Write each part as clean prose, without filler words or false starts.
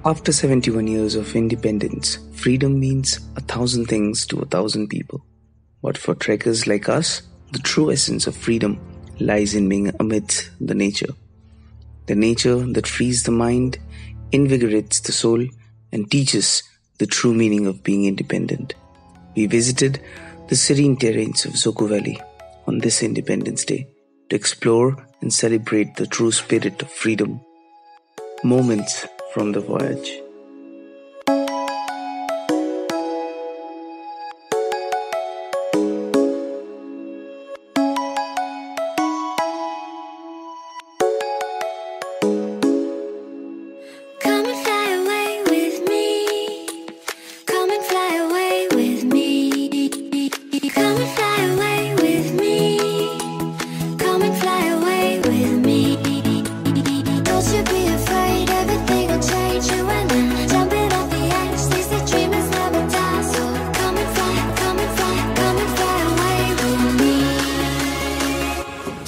After 71 years of independence, freedom means 1,000 things to 1,000 people. But for trekkers like us, the true essence of freedom lies in being amidst the nature. The nature that frees the mind, invigorates the soul, and teaches the true meaning of being independent. We visited the serene terrains of Dzoku Valley on this Independence Day to explore and celebrate the true spirit of freedom. Moments from the voyage.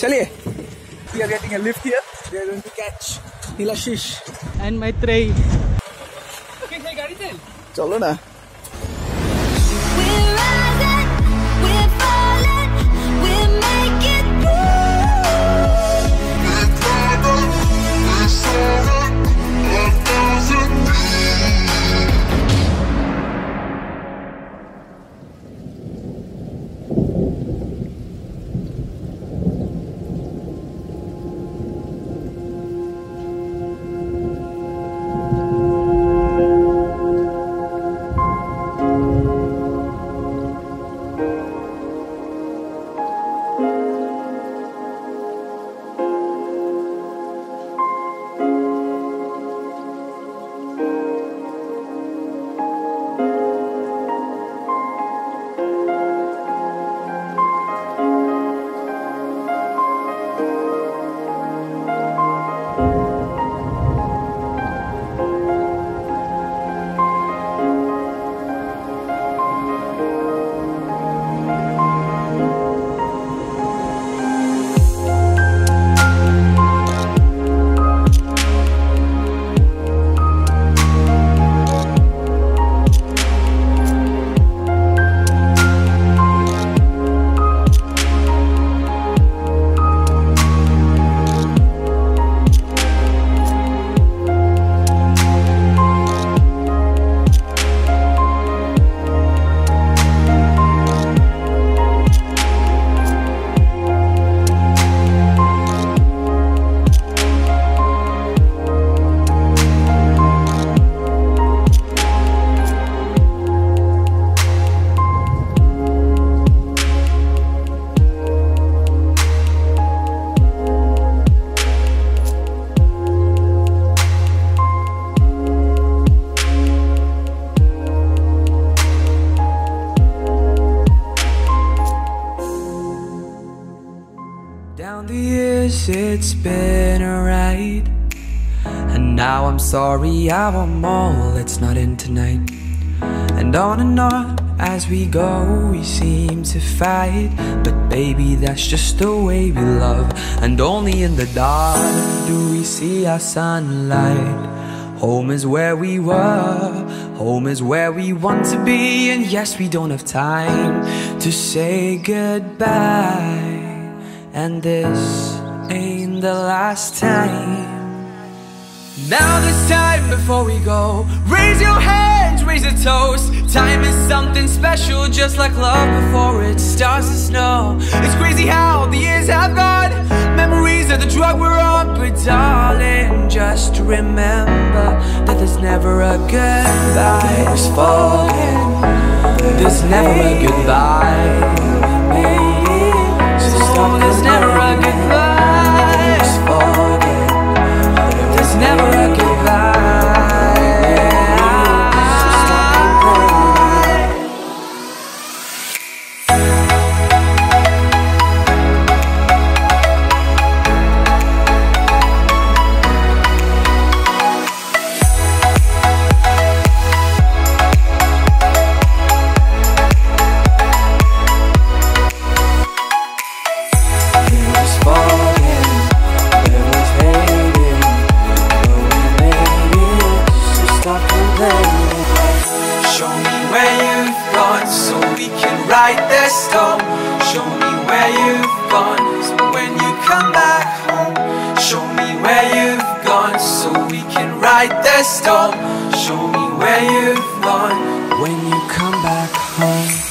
Chaliye, we are getting a lift here. We are going to catch Nilashish and my tray. Okay, say gaadi chal. Chalo na. We're rising, we're falling, we're making proof. We're climbing, we're soaring, 1,000 Down the years it's been a ride, and now I'm sorry I'm all it's not in tonight. And on as we go we seem to fight, but baby that's just the way we love. And only in the dark do we see our sunlight. Home is where we were, home is where we want to be. And yes, we don't have time to say goodbye, and this ain't the last time. Now this time before we go, raise your hands, raise a toast. Time is something special, just like love before it starts to snow. It's crazy how the years have gone, memories of the drug we're on. But darling, just remember that there's never a goodbye. It's spoken, there's never a goodbye. So there's never a goodbye. It's spoken, there's never a goodbye. Fall the storm. Show me where you've gone when you come back home.